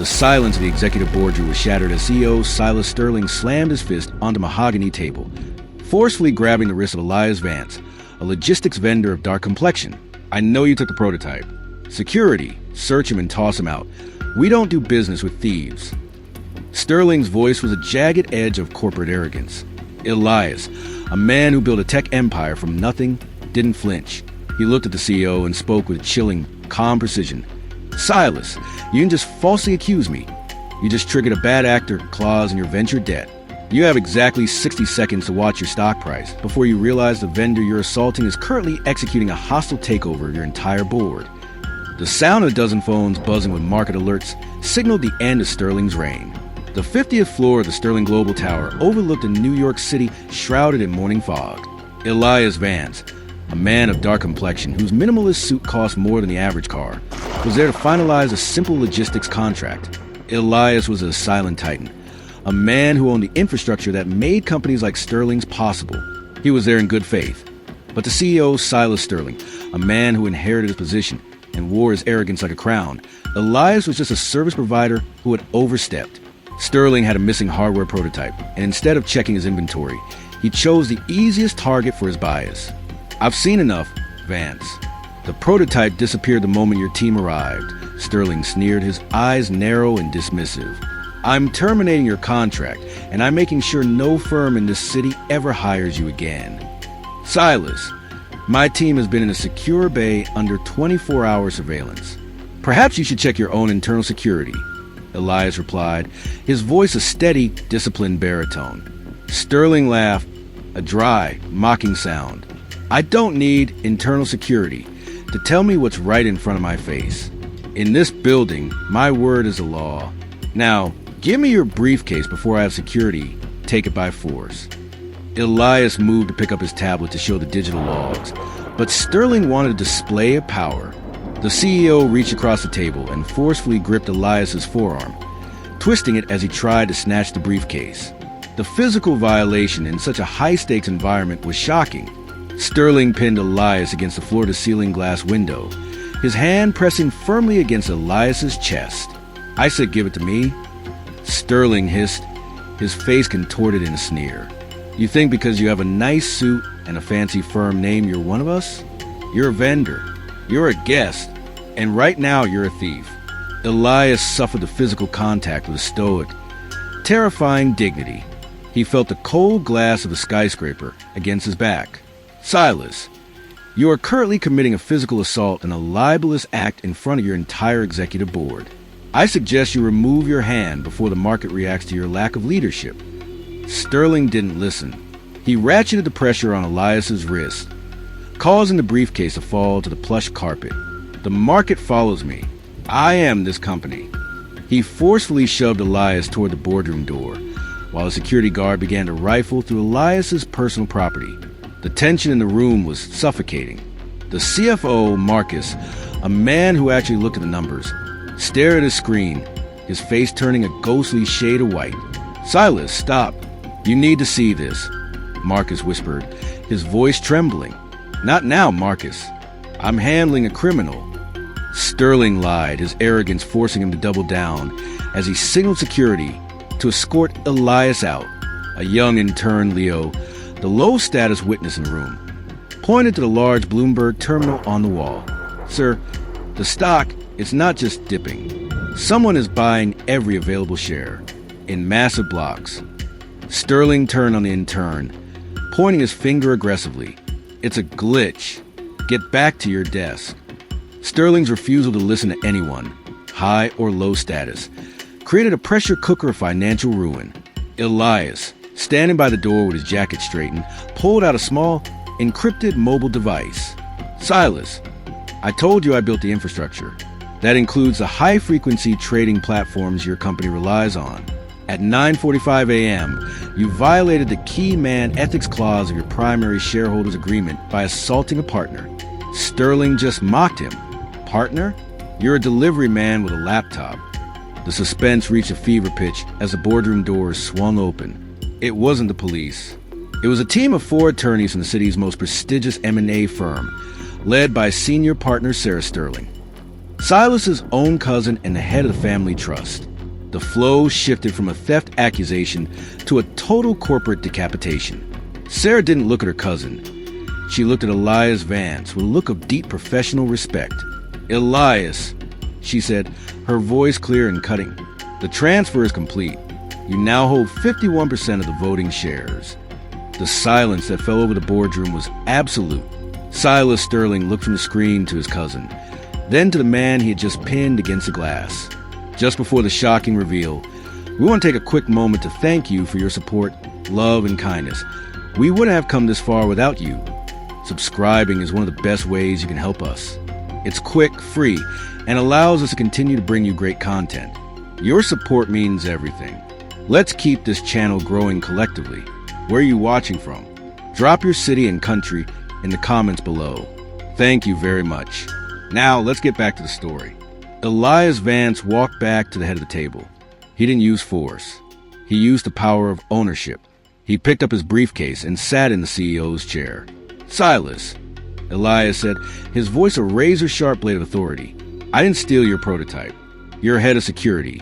The silence of the executive boardroom was shattered as CEO Silas Sterling slammed his fist onto the mahogany table, forcefully grabbing the wrist of Elias Vance, a logistics vendor of dark complexion. "I know you took the prototype. Security, search him and toss him out. We don't do business with thieves." Sterling's voice was a jagged edge of corporate arrogance. Elias, a man who built a tech empire from nothing, didn't flinch. He looked at the CEO and spoke with chilling, calm precision. "Silas, you didn't just falsely accuse me. You just triggered a bad actor clause in your venture debt. You have exactly 60 seconds to watch your stock price before you realize the vendor you're assaulting is currently executing a hostile takeover of your entire board." The sound of a dozen phones buzzing with market alerts signaled the end of Sterling's reign. The 50th floor of the Sterling Global Tower overlooked a New York City shrouded in morning fog. Elias Vance, a man of dark complexion whose minimalist suit cost more than the average car, was there to finalize a simple logistics contract. Elias was a silent titan, a man who owned the infrastructure that made companies like Sterling's possible. He was there in good faith. But the CEO, Silas Sterling, a man who inherited his position and wore his arrogance like a crown, Elias was just a service provider who had overstepped. Sterling had a missing hardware prototype, and instead of checking his inventory, he chose the easiest target for his bias. "I've seen enough, Vance. The prototype disappeared the moment your team arrived," Sterling sneered, his eyes narrow and dismissive. "I'm terminating your contract, and I'm making sure no firm in this city ever hires you again." "Silas, my team has been in a secure bay under 24-hour surveillance. Perhaps you should check your own internal security," Elias replied, his voice a steady, disciplined baritone. Sterling laughed, a dry, mocking sound. "I don't need internal security to tell me what's right in front of my face. In this building, my word is the law. Now, give me your briefcase before I have security take it by force." Elias moved to pick up his tablet to show the digital logs, but Sterling wanted a display of power. The CEO reached across the table and forcefully gripped Elias's forearm, twisting it as he tried to snatch the briefcase. The physical violation in such a high-stakes environment was shocking. Sterling pinned Elias against the floor-to-ceiling glass window, his hand pressing firmly against Elias's chest. "I said give it to me," Sterling hissed, his face contorted in a sneer. "You think because you have a nice suit and a fancy firm name you're one of us? You're a vendor. You're a guest. And right now you're a thief." Elias suffered the physical contact with a stoic, terrifying dignity. He felt the cold glass of a skyscraper against his back. "Silas, you are currently committing a physical assault and a libelous act in front of your entire executive board. I suggest you remove your hand before the market reacts to your lack of leadership." Sterling didn't listen. He ratcheted the pressure on Elias's wrist, causing the briefcase to fall to the plush carpet. "The market follows me. I am this company." He forcefully shoved Elias toward the boardroom door, while a security guard began to rifle through Elias's personal property. The tension in the room was suffocating. The CFO, Marcus, a man who actually looked at the numbers, stared at his screen, his face turning a ghostly shade of white. "Silas, stop. You need to see this," Marcus whispered, his voice trembling. "Not now, Marcus. I'm handling a criminal." Sterling lied, his arrogance forcing him to double down as he signaled security to escort Elias out. A young intern, Leo, the low-status witness in the room, pointed to the large Bloomberg terminal on the wall. "Sir, the stock, it's not just dipping. Someone is buying every available share, in massive blocks." Sterling turned on the intern, pointing his finger aggressively. "It's a glitch. Get back to your desk." Sterling's refusal to listen to anyone, high or low status, created a pressure cooker of financial ruin. Elias, standing by the door with his jacket straightened, pulled out a small, encrypted mobile device. "Silas, I told you I built the infrastructure. That includes the high-frequency trading platforms your company relies on. At 9:45 a.m., you violated the key man ethics clause of your primary shareholders' agreement by assaulting a partner." Sterling just mocked him. "Partner? You're a delivery man with a laptop." The suspense reached a fever pitch as the boardroom doors swung open. It wasn't the police. It was a team of 4 attorneys from the city's most prestigious M&A firm, led by senior partner Sarah Sterling, Silas's own cousin and the head of the family trust. The flow shifted from a theft accusation to a total corporate decapitation. Sarah didn't look at her cousin. She looked at Elias Vance with a look of deep professional respect. "Elias," she said, her voice clear and cutting. "The transfer is complete. You now hold 51% of the voting shares." The silence that fell over the boardroom was absolute. Silas Sterling looked from the screen to his cousin, then to the man he had just pinned against the glass. Just before the shocking reveal, we want to take a quick moment to thank you for your support, love, and kindness. We wouldn't have come this far without you. Subscribing is one of the best ways you can help us. It's quick, free, and allows us to continue to bring you great content. Your support means everything. Let's keep this channel growing collectively. Where are you watching from? Drop your city and country in the comments below. Thank you very much. Now, let's get back to the story. Elias Vance walked back to the head of the table. He didn't use force. He used the power of ownership. He picked up his briefcase and sat in the CEO's chair. "Silas," Elias said, his voice a razor-sharp blade of authority, "I didn't steal your prototype. Your head of security,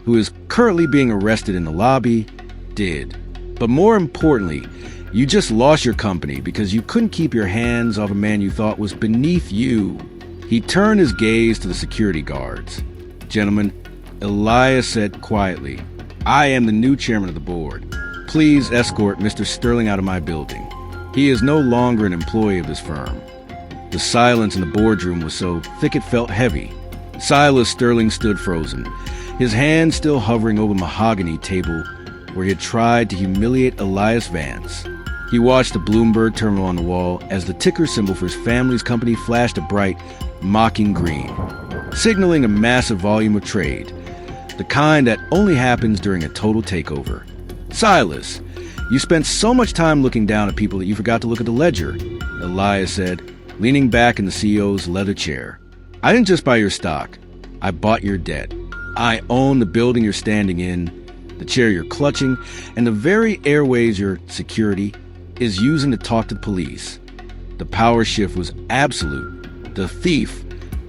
who is currently being arrested in the lobby, did. But more importantly, you just lost your company because you couldn't keep your hands off a man you thought was beneath you." He turned his gaze to the security guards. "Gentlemen," Elias said quietly, "I am the new chairman of the board. Please escort Mr. Sterling out of my building. He is no longer an employee of this firm." The silence in the boardroom was so thick it felt heavy. Silas Sterling stood frozen, his hand still hovering over the mahogany table where he had tried to humiliate Elias Vance. He watched the Bloomberg terminal on the wall as the ticker symbol for his family's company flashed a bright, mocking green, signaling a massive volume of trade, the kind that only happens during a total takeover. "Silas, you spent so much time looking down at people that you forgot to look at the ledger," Elias said, leaning back in the CEO's leather chair. "I didn't just buy your stock. I bought your debt. I own the building you're standing in, the chair you're clutching, and the very airways your security is using to talk to the police." The power shift was absolute. The thief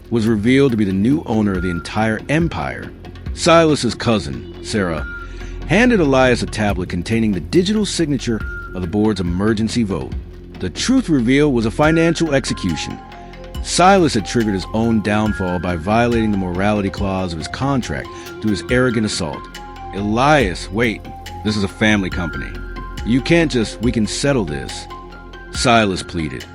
was revealed to be the new owner of the entire empire. Silas's cousin, Sarah, handed Elias a tablet containing the digital signature of the board's emergency vote. The truth revealed was a financial execution. Silas had triggered his own downfall by violating the morality clause of his contract through his arrogant assault. "Elias, wait, this is a family company. You can't just, we can settle this," Silas pleaded,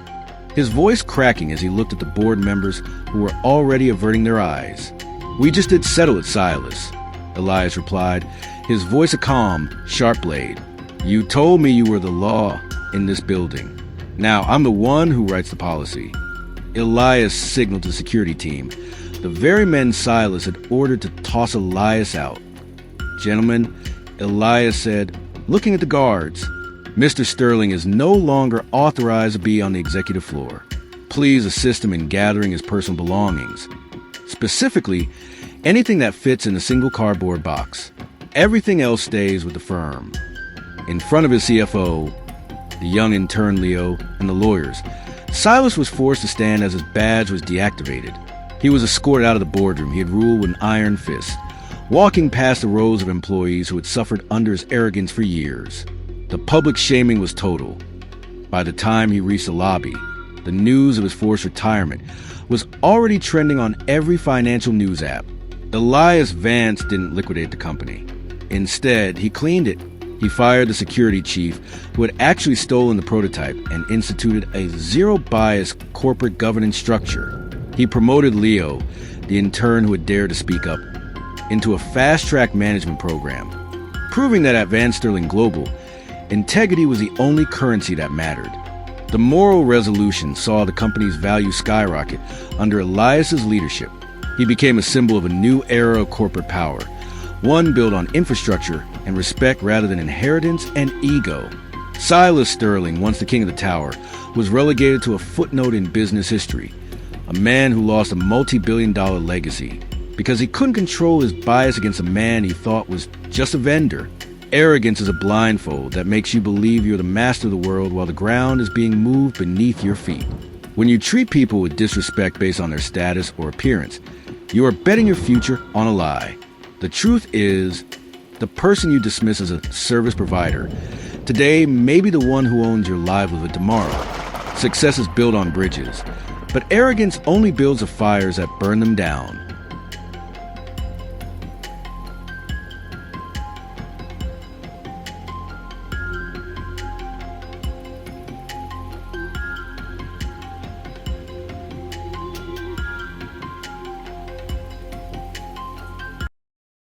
his voice cracking as he looked at the board members who were already averting their eyes. "We just did settle it, Silas," Elias replied, his voice a calm, sharp blade. "You told me you were the law in this building. Now I'm the one who writes the policy." Elias signaled to the security team, the very men Silas had ordered to toss Elias out. "Gentlemen," Elias said, looking at the guards, "Mr. Sterling is no longer authorized to be on the executive floor. Please assist him in gathering his personal belongings. Specifically, anything that fits in a single cardboard box. Everything else stays with the firm." In front of his CFO, the young intern Leo, and the lawyers, Silas was forced to stand as his badge was deactivated. He was escorted out of the boardroom he had ruled with an iron fist, walking past the rows of employees who had suffered under his arrogance for years. The public shaming was total. By the time he reached the lobby, the news of his forced retirement was already trending on every financial news app. Elias Vance didn't liquidate the company. Instead, he cleaned it. He fired the security chief who had actually stolen the prototype and instituted a zero-bias corporate governance structure. He promoted Leo, the intern who had dared to speak up, into a fast-track management program, proving that at Vance Sterling Global, integrity was the only currency that mattered. The moral resolution saw the company's value skyrocket under Elias's leadership. He became a symbol of a new era of corporate power, one built on infrastructure and respect rather than inheritance and ego. Silas Sterling, once the king of the tower, was relegated to a footnote in business history, a man who lost a multi-billion-dollar legacy because he couldn't control his bias against a man he thought was just a vendor. Arrogance is a blindfold that makes you believe you're the master of the world while the ground is being moved beneath your feet. When you treat people with disrespect based on their status or appearance, you are betting your future on a lie. The truth is, the person you dismiss as a service provider today may be the one who owns your livelihood tomorrow. Success is built on bridges, but arrogance only builds the fires that burn them down.